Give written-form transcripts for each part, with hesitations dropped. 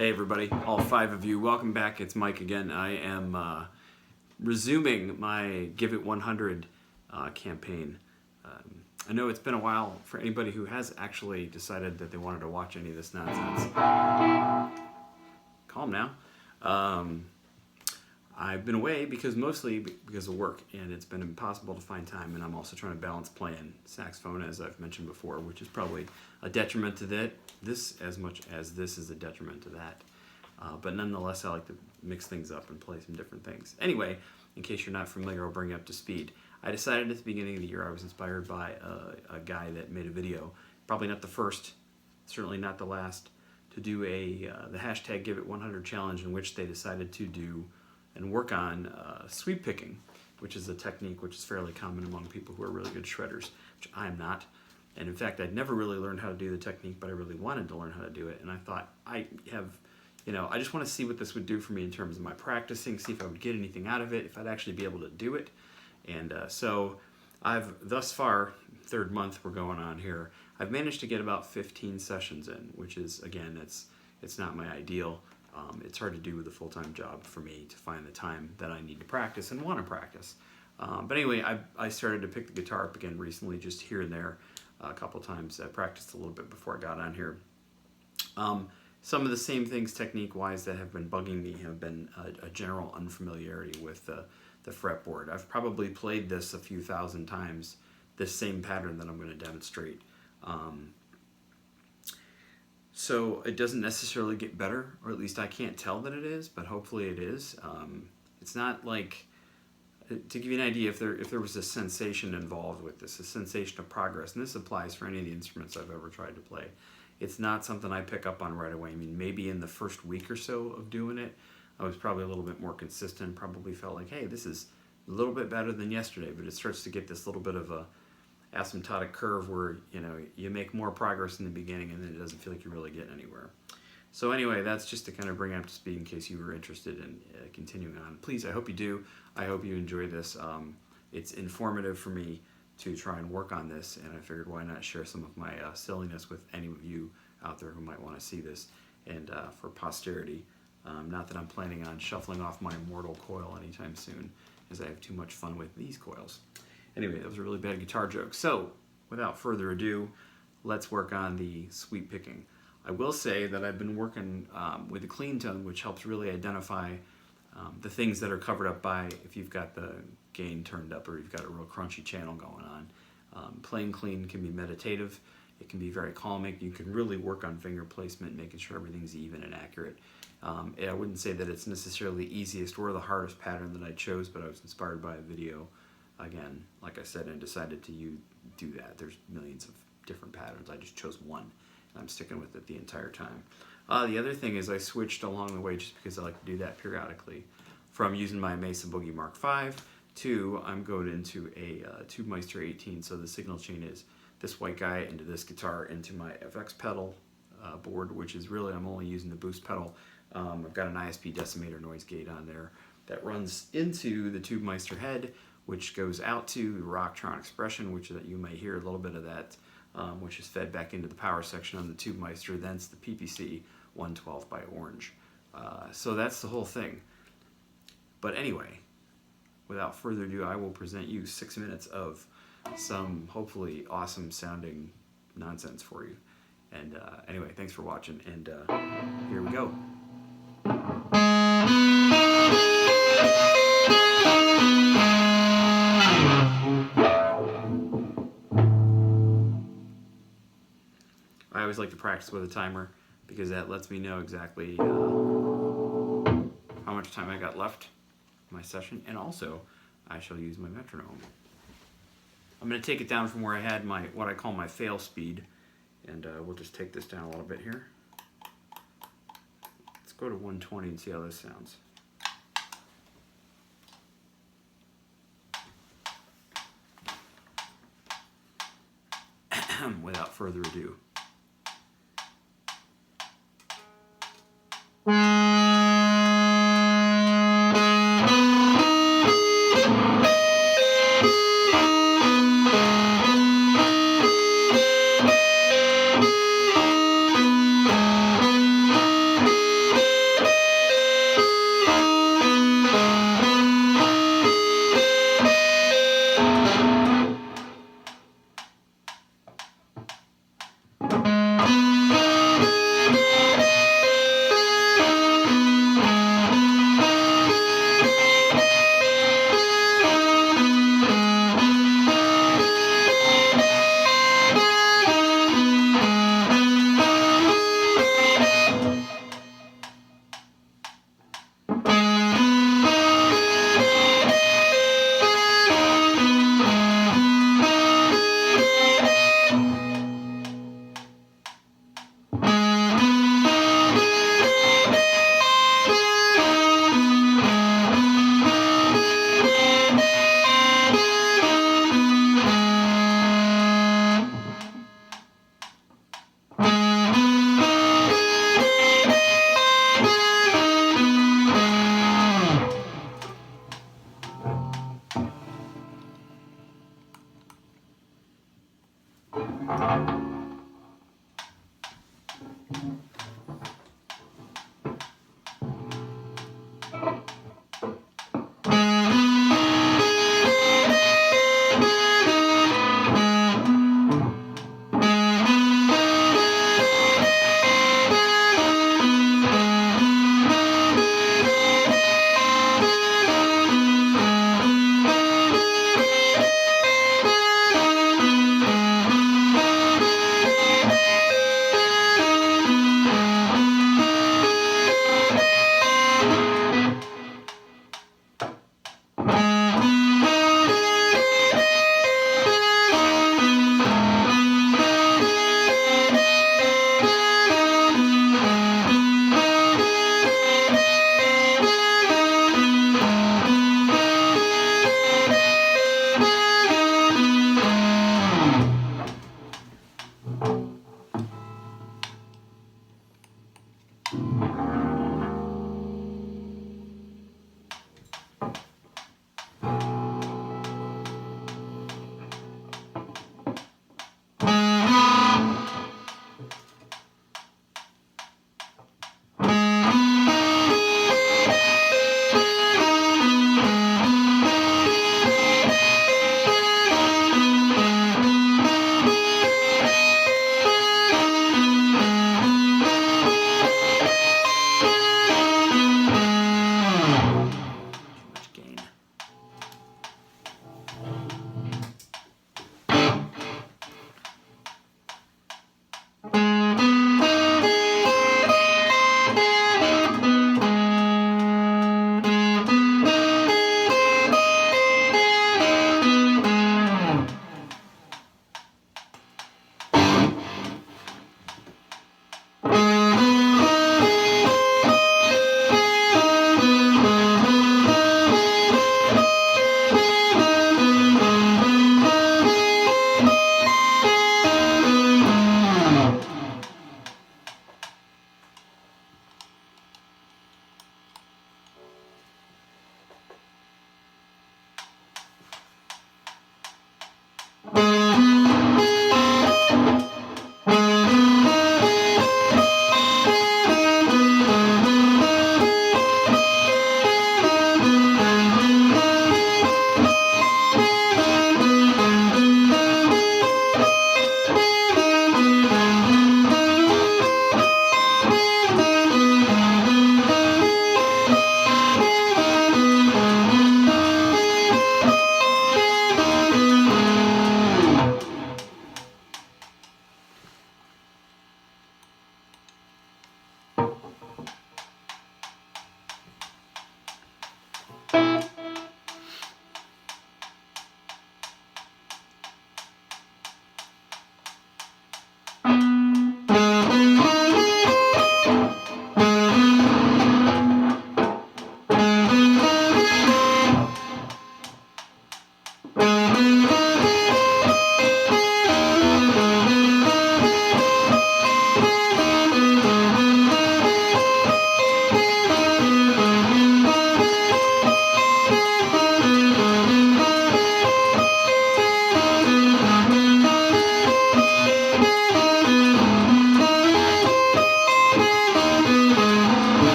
Hey everybody, all 5 of you, welcome back. It's Mike again. I am resuming my Give It 100 campaign. I know it's been a while for anybody who has actually decided that they wanted to watch any of this nonsense. Calm now. I've been away mostly because of work, and it's been impossible to find time, and I'm also trying to balance playing saxophone, as I've mentioned before, which is probably a detriment to this as much as this is a detriment to that. But nonetheless, I like to mix things up and play some different things. Anyway, in case you're not familiar, I'll bring you up to speed. I decided at the beginning of the year I was inspired by a guy that made a video, probably not the first, certainly not the last, to do the hashtag Give It 100 challenge, in which they decided to do and work on sweep picking, which is a technique which is fairly common among people who are really good shredders, which I am not. And in fact, I'd never really learned how to do the technique, but I really wanted to learn how to do it. And I thought, I just want to see what this would do for me in terms of my practicing, see if I would get anything out of it, if I'd actually be able to do it. And so I've thus far, 3rd month we're going on here, I've managed to get about 15 sessions in, which is, again, it's not my ideal. It's hard to do with a full-time job for me to find the time that I need to practice and want to practice. But anyway, I started to pick the guitar up again recently, just here and there a couple times. I practiced a little bit before I got on here. Some of the same things technique-wise that have been bugging me have been a general unfamiliarity with the fretboard. I've probably played this a few thousand times, this same pattern that I'm going to demonstrate. So it doesn't necessarily get better, or at least I can't tell that it is, but hopefully it is. It's not like, to give you an idea, if there was a sensation involved with this, a sensation of progress, and this applies for any of the instruments I've ever tried to play, it's not something I pick up on right away. I mean, maybe in the first week or so of doing it, I was probably a little bit more consistent, probably felt like, hey, this is a little bit better than yesterday, but it starts to get this little bit of a asymptotic curve where you make more progress in the beginning and then it doesn't feel like you're really getting anywhere. So anyway, that's just to kind of bring up to speed in case you were interested in continuing on. Please, I hope you do. I hope you enjoy this. It's informative for me to try and work on this, and I figured why not share some of my silliness with any of you out there who might want to see this, and for posterity. Not that I'm planning on shuffling off my immortal coil anytime soon, as I have too much fun with these coils. Anyway, that was a really bad guitar joke. So, without further ado, let's work on the sweep picking. I will say that I've been working with the clean tone, which helps really identify the things that are covered up by, if you've got the gain turned up or you've got a real crunchy channel going on. Playing clean can be meditative. It can be very calming. You can really work on finger placement, making sure everything's even and accurate. I wouldn't say that it's necessarily the easiest or the hardest pattern that I chose, but I was inspired by a video, again, like I said, and decided to do that. There's millions of different patterns. I just chose one, and I'm sticking with it the entire time. The other thing is I switched along the way, just because I like to do that periodically, from using my Mesa Boogie Mark V to I'm going into a Tubemeister 18, so the signal chain is this white guy into this guitar into my FX pedal board, which is really, I'm only using the boost pedal. I've got an ISP decimator noise gate on there that runs into the Tubemeister head, which goes out to the Rocktron Expression, which you may hear a little bit of that, which is fed back into the power section on the Tubemeister, thence the PPC 112 by Orange. So that's the whole thing. But anyway, without further ado, I will present you 6 minutes of some hopefully awesome sounding nonsense for you. And anyway, thanks for watching, and here we go. I always like to practice with a timer because that lets me know exactly how much time I got left in my session, and also I shall use my metronome. I'm going to take it down from where I had my what I call my fail speed, and we'll just take this down a little bit here. Let's go to 120 and see how this sounds. Without further ado.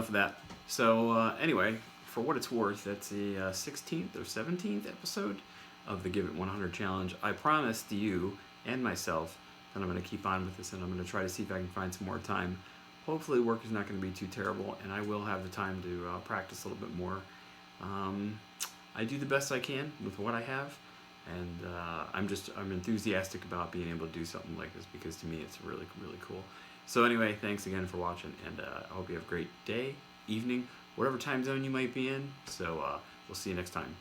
enough of that. So anyway, for what it's worth, that's the 16th or 17th episode of the Give It 100 Challenge. I promised you and myself that I'm going to keep on with this, and I'm going to try to see if I can find some more time. Hopefully work is not going to be too terrible, and I will have the time to practice a little bit more. I do the best I can with what I have, and I'm enthusiastic about being able to do something like this, because to me it's really, really cool. So anyway, thanks again for watching, and I hope you have a great day, evening, whatever time zone you might be in. So we'll see you next time.